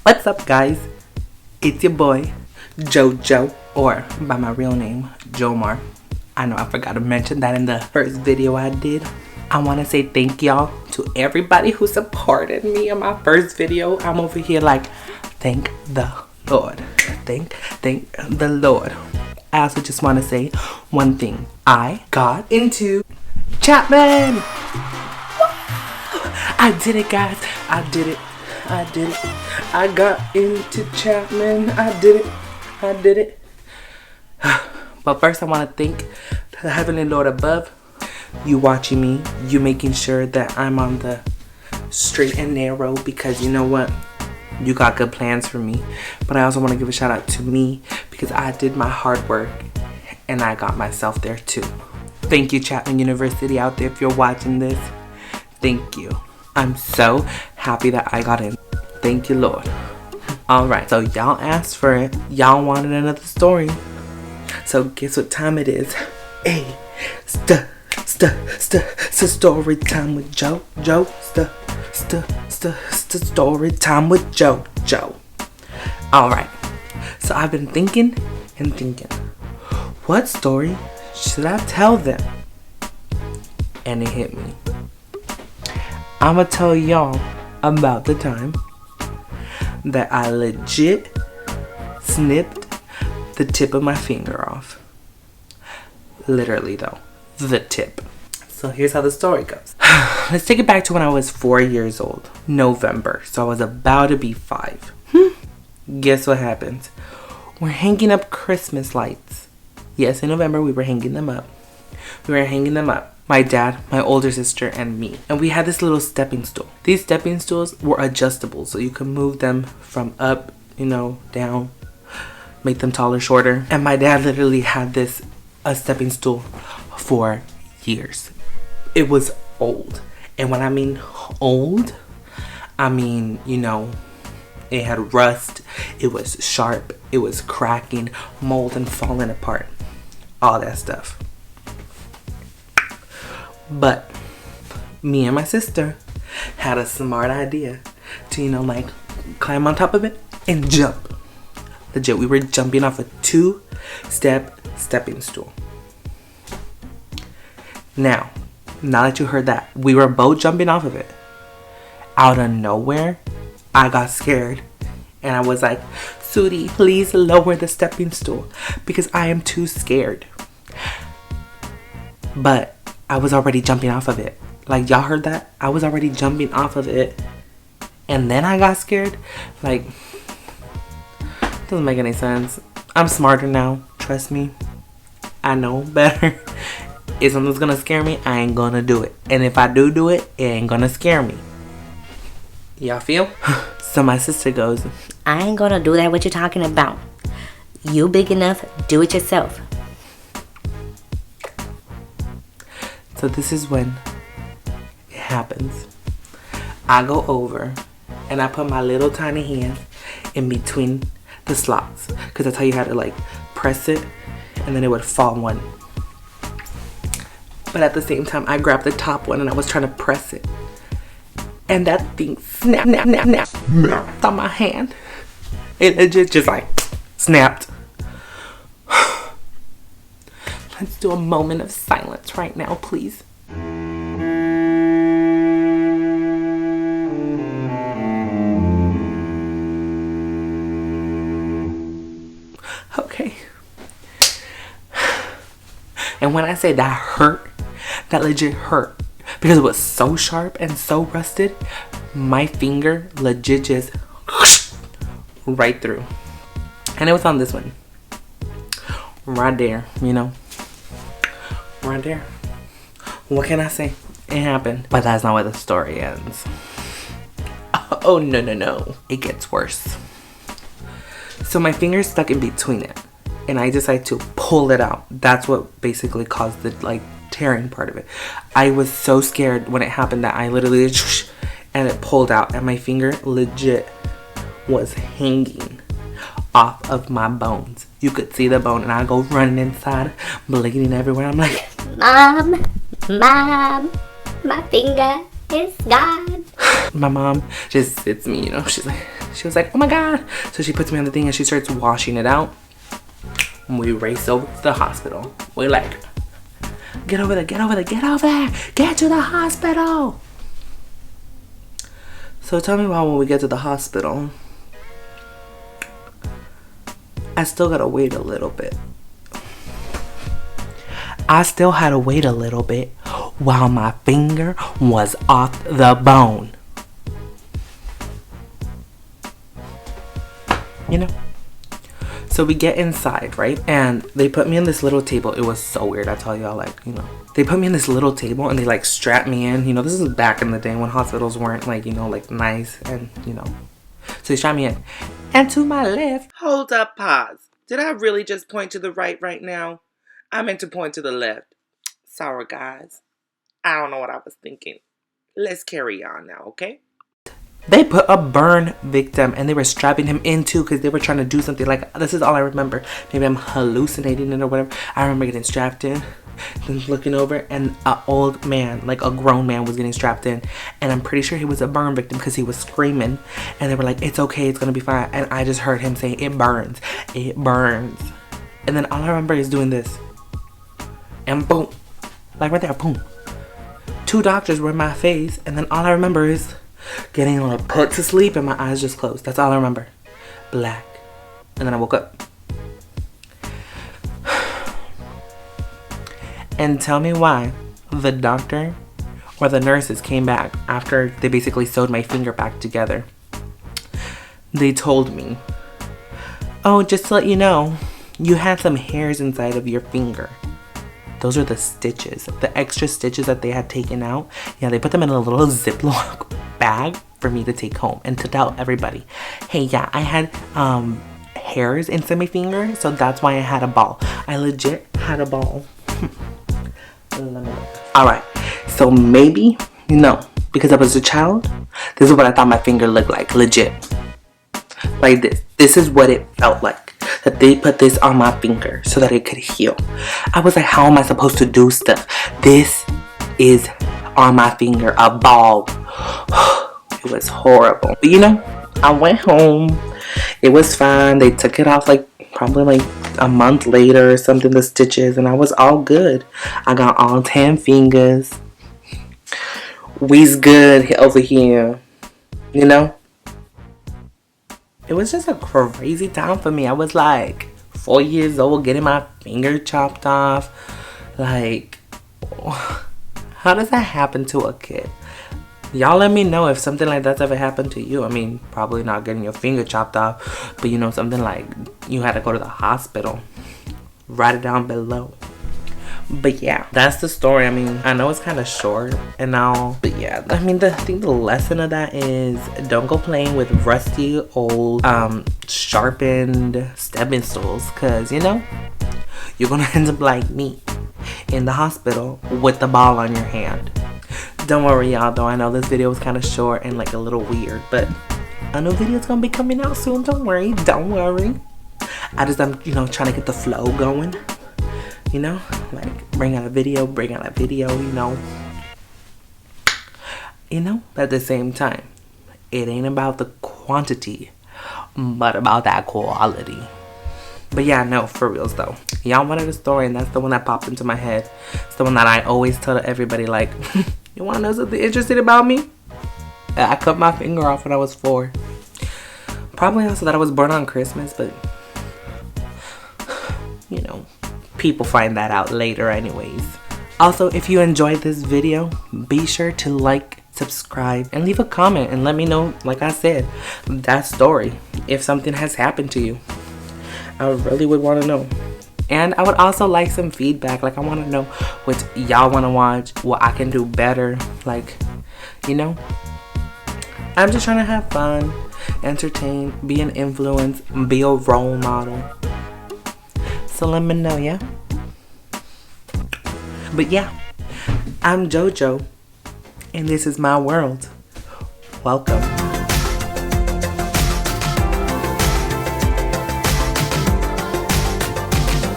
What's up, guys? It's your boy, JoJo, or by my real name, Jomar. I know I forgot to mention that in the first video I did. I want to say thank y'all to everybody who supported me in my first video. I'm over here like, thank the Lord. Thank the Lord. I also just want to say one thing. I got into Chapman. I did it, guys. I did it. I got into Chapman. I did it. But first I want to thank the Heavenly Lord above. You watching me. You making sure that I'm on the straight and narrow, because you know what? You got good plans for me. But I also want to give a shout out to me, because I did my hard work and I got myself there too. Thank you, Chapman University out there, if you're watching this. Thank you. I'm so happy that I got in. Thank you, Lord. Alright, so y'all asked for it. Y'all wanted another story. So guess what time it is? Hey, story time with Joe. Story time with Joe. Alright, so I've been thinking. What story should I tell them? And it hit me. I'ma tell y'all about the time that I legit snipped the tip of my finger off. Literally though, the tip. So here's how the story goes. Let's take it back to when I was 4 years old. November, so I was about to be 5. Guess what happens? We're hanging up Christmas lights. Yes, in November we were hanging them up. My dad, my older sister, and me. And we had this little stepping stool. These stepping stools were adjustable, so you could move them from up, down, make them taller, shorter. And my dad literally had a stepping stool for years. It was old. And when I mean old, I mean, it had rust, it was sharp, it was cracking, mold and falling apart. All that stuff. But me and my sister had a smart idea to, climb on top of it and jump. Legit, we were jumping off a 2-step stepping stool. Now that you heard that, we were both jumping off of it. Out of nowhere, I got scared. And I was like, Sudi, please lower the stepping stool because I am too scared. But I was already jumping off of it. Like, y'all heard that? I was already jumping off of it. And then I got scared. Like, doesn't make any sense. I'm smarter now. Trust me. I know better. If something's gonna scare me, I ain't gonna do it. And if I do it, it ain't gonna scare me. Y'all feel? So my sister goes, I ain't gonna do that. What you talking about? You big enough, do it yourself. So this is when it happens. I go over and I put my little tiny hand in between the slots, because that's how you had to press it and then it would fall one. But at the same time, I grabbed the top one and I was trying to press it. And that thing snapped on my hand. It legit just snapped. Let's do a moment of silence right now, please. Okay. And when I say that hurt, that legit hurt. Because it was so sharp and so rusted, my finger legit just right through. And it was on this one. Right there, Right there. What can I say? It happened. But that's not where the story ends. Oh, no. It gets worse. So my finger's stuck in between it. And I decide to pull it out. That's what basically caused the, tearing part of it. I was so scared when it happened that I literally and it pulled out. And my finger legit was hanging off of my bones. You could see the bone, and I go running inside, bleeding everywhere. I'm like, Mom, my finger is gone. My mom just sits me, she's like, She was like, oh my God. So she puts me on the thing and she starts washing it out. And we race over to the hospital. We're like, get over there, get over there, get over there. Get to the hospital. So tell me why when we get to the hospital, I still gotta wait a little bit. I still had to wait a little bit while my finger was off the bone. You know? So we get inside, right? And they put me in this little table. It was so weird. I tell y'all, like, you know. They put me in this little table and they like strap me in. You know, this is back in the day when hospitals weren't like, you know, like nice and, you know. So they strap me in. And to my left. Hold up, pause. Did I really just point to the right now? I meant to point to the left. Sorry, guys. I don't know what I was thinking. Let's carry on now, okay? They put a burn victim and they were strapping him in too because they were trying to do something. Like, this is all I remember. Maybe I'm hallucinating it or whatever. I remember getting strapped in, then looking over, and an old man, like a grown man, was getting strapped in. And I'm pretty sure he was a burn victim because he was screaming. And they were like, it's okay, it's gonna be fine. And I just heard him say, it burns, it burns. And then all I remember is doing this. And boom, like right there, boom. 2 doctors were in my face, and then all I remember is getting like put to sleep and my eyes just closed. That's all I remember. Black. And then I woke up. And tell me why the doctor or the nurses came back after they basically sewed my finger back together. They told me, oh, just to let you know, you had some hairs inside of your finger. Those are the stitches, the extra stitches that they had taken out. Yeah, they put them in a little Ziploc bag for me to take home and to tell everybody, hey, yeah, I had hairs inside my finger, so that's why I had a ball. I legit had a ball. Let me look. All right, so maybe, no, because I was a child, this is what I thought my finger looked like, legit. Like this. This is what it felt like. That they put this on my finger so that it could heal. I was like, how am I supposed to do stuff? This is on my finger, a ball. It was horrible. But you know, I went home. It was fine. They took it off like probably like a month later or something, the stitches, and I was all good. I got all 10 fingers. We's good over here. You know? It was just a crazy time for me. I was like 4 years old getting my finger chopped off. Like, how does that happen to a kid? Y'all let me know if something like that's ever happened to you. I mean, probably not getting your finger chopped off, but you know, something like you had to go to the hospital. Write it down below. But yeah, that's the story. I mean, I know it's kind of short and all, but yeah, I mean, I think the lesson of that is don't go playing with rusty old sharpened stepping stools, because you know, you're gonna end up like me in the hospital with the ball on your hand. Don't worry, y'all, though I know this video was kind of short and like a little weird, but a new video's gonna be coming out soon. Don't worry. I'm you know, trying to get the flow going. You know, like bring out a video, you know. You know, but at the same time, it ain't about the quantity, but about that quality. But yeah, no, for reals though. Y'all wanted a story, and that's the one that popped into my head. It's the one that I always tell to everybody, like, you wanna know something interesting about me? I cut my finger off when I was 4. Probably also that I was born on Christmas, but you know, people find that out later anyways. Also, if you enjoyed this video, be sure to like, subscribe, and leave a comment and let me know, like I said, that story, if something has happened to you. I really would want to know. And I would also like some feedback. Like, I want to know what y'all want to watch, what I can do better. Like, you know, I'm just trying to have fun, entertain, be an influence, be a role model. So let me know, yeah? But yeah, I'm JoJo, and this is my world. Welcome.